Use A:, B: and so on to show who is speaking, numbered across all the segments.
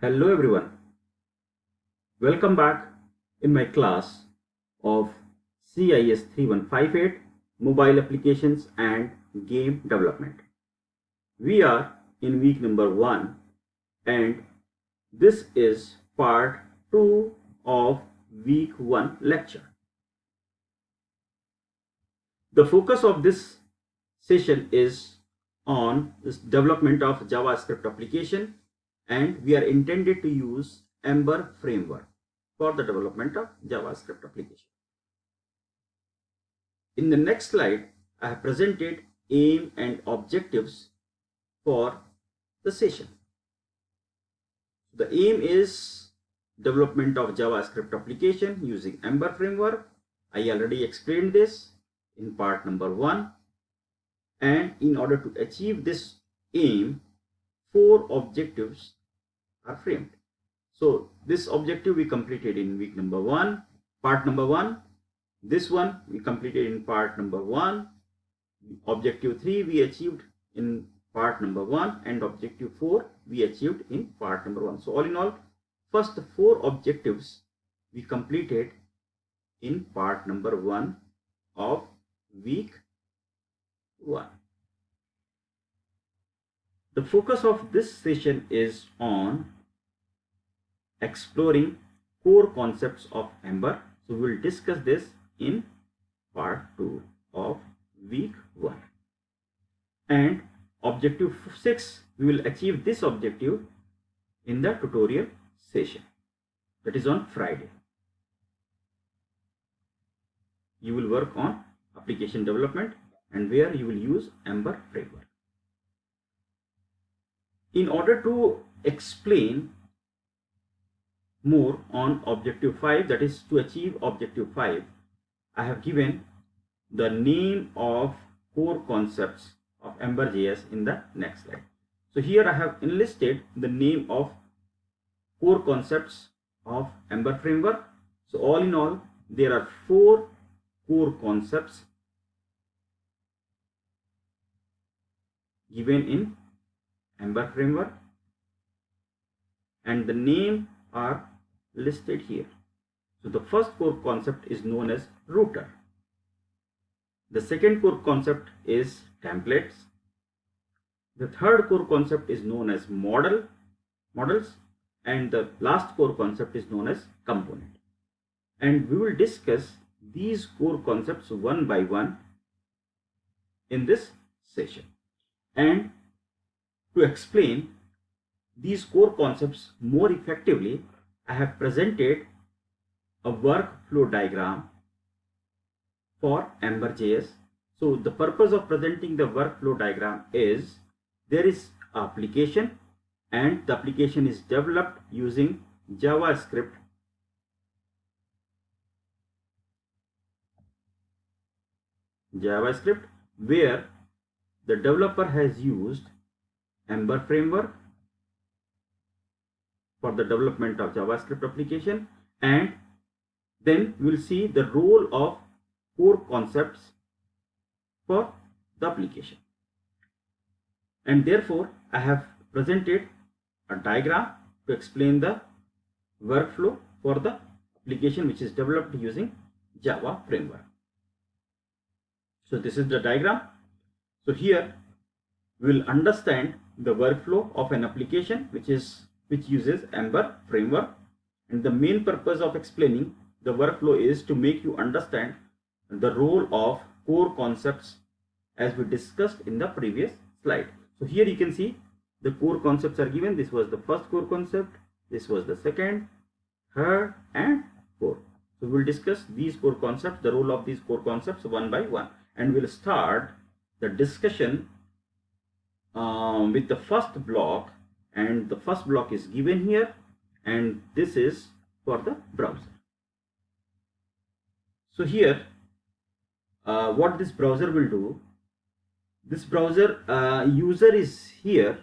A: Hello everyone, welcome back in my class of CIS3158 Mobile Applications and Game Development. We are in week number 1 and this is part 2 of week 1 lecture. The focus of this session is on this development of JavaScript application, and we are intended to use Ember framework for the development of JavaScript application. In the next slide, I have presented aim and objectives for the session. The aim is development of JavaScript application using Ember framework. I already explained this in part number 1. And in order to achieve this aim, 4 objectives are framed. So this objective we completed in week number 1, part number 1. This one we completed in part number 1. Objective 3 we achieved in part number 1, and objective 4 we achieved in part number 1. So all in all, first 4 objectives we completed in part number 1 of week 1. The focus of this session is on exploring core concepts of Ember. So we will discuss this in part 2 of week 1. And objective 6, we will achieve this objective in the tutorial session, that is on Friday. You will work on application development and where you will use Ember framework. In order to explain more on objective 5, that is to achieve objective 5, I have given the name of core concepts of Ember.js in the next slide. So here I have enlisted the name of core concepts of Ember framework. So all in all, there are 4 core concepts given in Ember framework, and the name are listed here. So the first core concept is known as router. The second core concept is templates. The third core concept is known as models, and the last core concept is known as component. And we will discuss these core concepts one by one in this session. And to explain these core concepts more effectively, I have presented a workflow diagram for Ember.js. So the purpose of presenting the workflow diagram is there is an application, and the application is developed using JavaScript. Where the developer has used Ember framework for the development of JavaScript application, and then we will see the role of core concepts for the application. And therefore I have presented a diagram to explain the workflow for the application which is developed using Java framework. So this is the diagram. So here we will understand the workflow of an application which uses Ember framework, and the main purpose of explaining the workflow is to make you understand the role of core concepts as we discussed in the previous slide. So here you can see the core concepts are given. This was the first core concept, this was the second, third and fourth. So we will discuss these core concepts, the role of these core concepts one by one, and we'll start the discussion with the first block, and the first block is given here, and this is for the browser. So here what this browser will do, this browser user is here,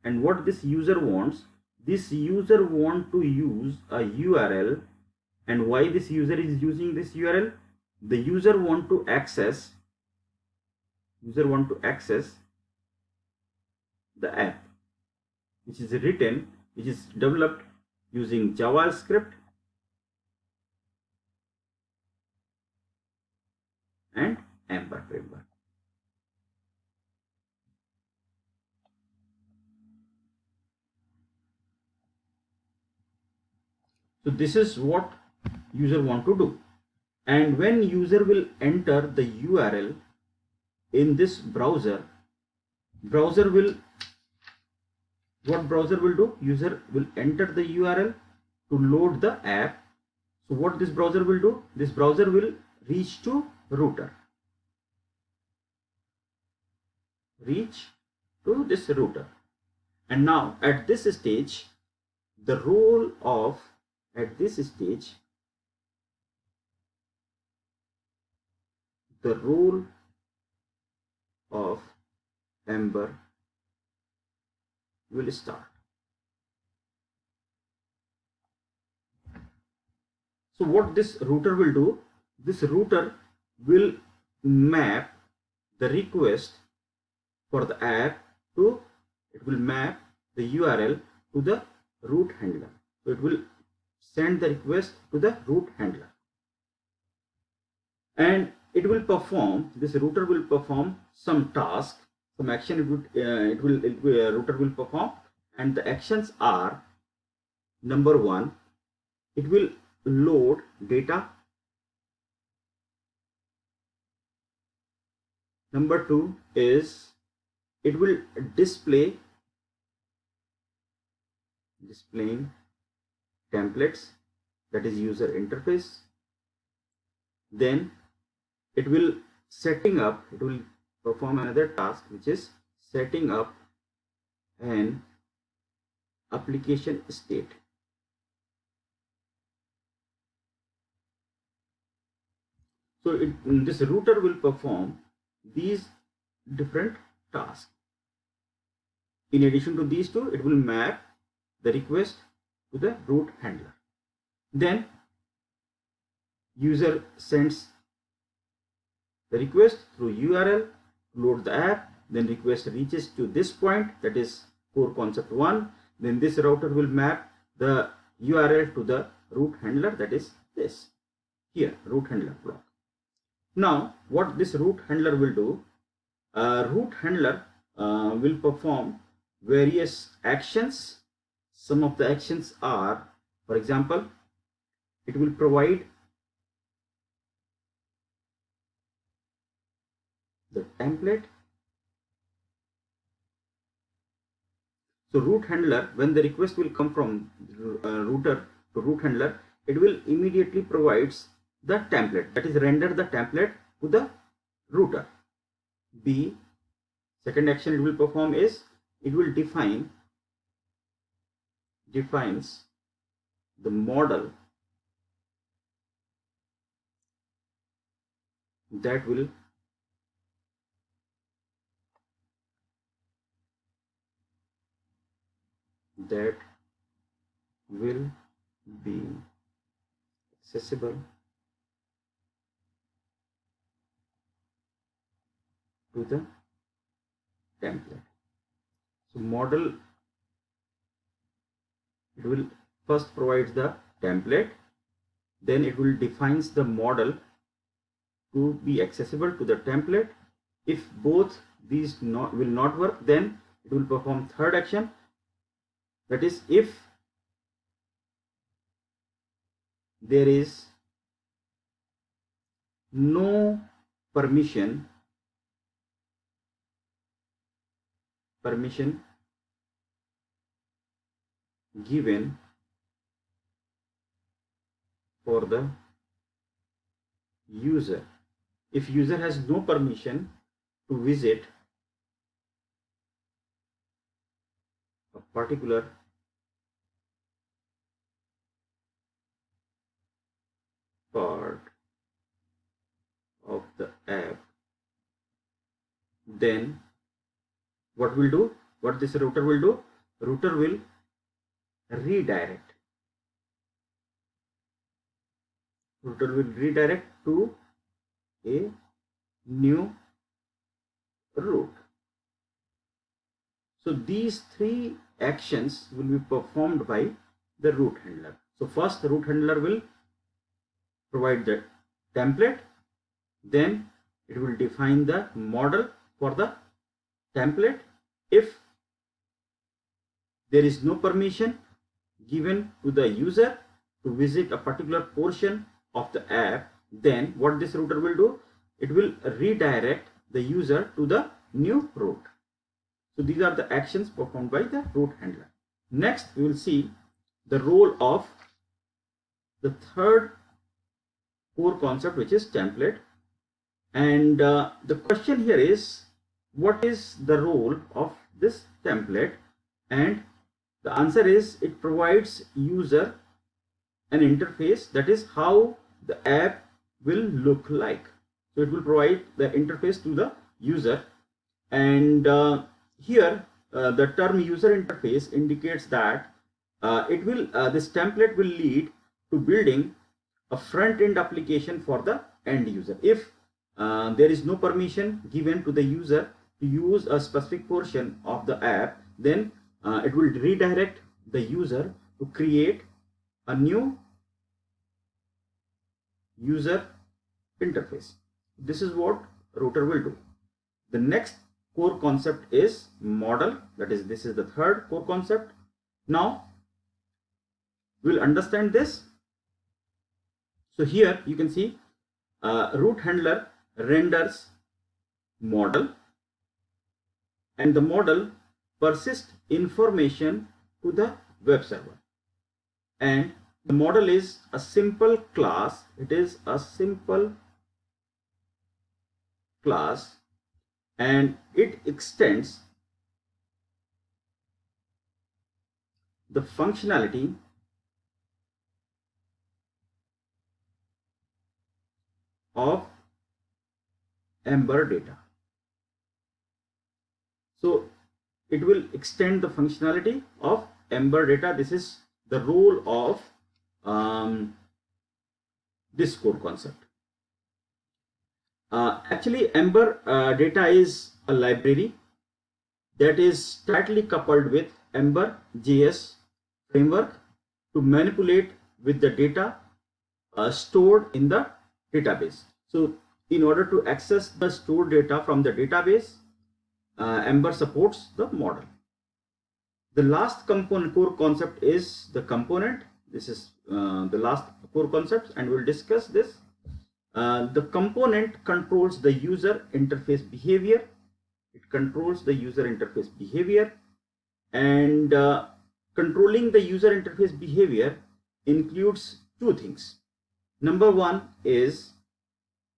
A: and what this user wants, this user want to use a URL. And why this user is using this URL? The user want to access the app which is written which is developed using JavaScript and Ember framework. So this is what user want to do. And when user will enter the URL in this browser will, what browser will do? User will enter the URL to load the app. So what this browser will do? This browser will reach to router. Reach to this router. And now at this stage, the role of, at this stage, the role of Ember will start. So what this router will do? This router will map the request for the app to, it will map the URL to the root handler. So it will send the request to the root handler. And it will perform, this router will perform some task, some action router will perform, and the actions are: number one, it will load data. Number two is it will displaying templates, that is user interface. Then it will setting up, it will perform another task, which is setting up an application state. So this router will perform these different tasks. In addition to these two, it will map the request to the root handler. Then user sends the request through URL, load the app, then request reaches to this point, that is core concept 1. Then this router will map the URL to the root handler, that is this here, root handler block. Now what this root handler will do? Root handler will perform various actions. Some of the actions are, for example, it will provide the template. So root handler, when the request will come from router to root handler, it will immediately provides the template, that is render the template to the router. B, second action it will perform is it will defines the model that will be accessible to the template. So model, it will first provides the template, then it will defines the model to be accessible to the template. If both these will not work, then it will perform third action, that is if there is no permission given for the user. If user has no permission to visit a particular part of the app, then what will do? What this router will do? Router will redirect. Router will redirect to a new route. So these three actions will be performed by the root handler. So first the root handler will provide the template, then it will define the model for the template. If there is no permission given to the user to visit a particular portion of the app, then what this router will do, it will redirect the user to the new route. So these are the actions performed by the root handler. Next we will see the role of the third core concept, which is template. And the question here is, what is the role of this template? And the answer is, it provides user an interface, that is how the app will look like. So it will provide the interface to the user. And here the term user interface indicates that this template will lead to building a front-end application for the end user. If there is no permission given to the user to use a specific portion of the app, then it will redirect the user to create a new user interface. This is what router will do. The next core concept is model, that is, this is the third core concept. Now we'll understand this. So here you can see root handler renders model, and the model persists information to the web server. And the model is a simple class. It is a simple class, and it extends the functionality of Ember data. So it will extend the functionality of Ember data. This is the role of this core concept. Actually, Ember data is a library that is tightly coupled with Ember JS framework to manipulate with the data stored in the database. So in order to access the stored data from the database, Ember supports the model. The last component core concept is the component. This is the last core concept, and we'll discuss this. The component controls the user interface behavior. It controls the user interface behavior, and controlling the user interface behavior includes two things. Number one is,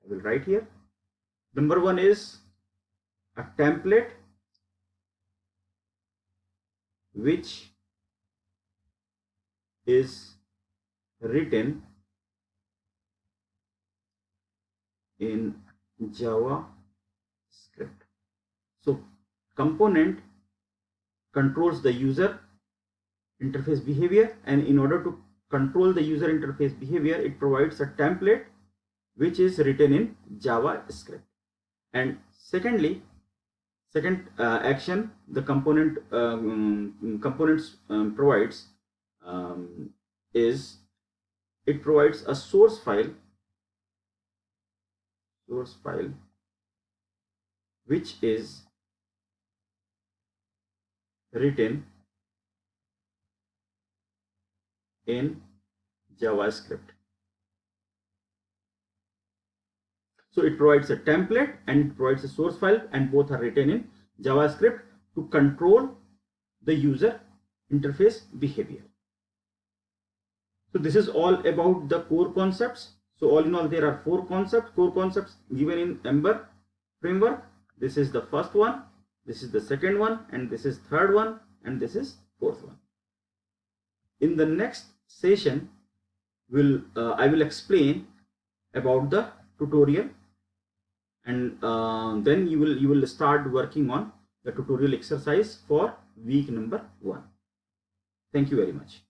A: I will write here, number one is a template which is written in JavaScript. So component controls the user interface behavior, and in order to control the user interface behavior, it provides a template which is written in JavaScript. And second action the components provides is it provides a source file which is written in JavaScript. So it provides a template and it provides a source file, and both are written in JavaScript to control the user interface behavior. So this is all about the core concepts. So all in all, there are four core concepts given in Ember framework. This is the first one, this is the second one, and this is third one, and this is fourth one. In the next session, I will explain about the tutorial, and then you will start working on the tutorial exercise for week number 1. Thank you very much.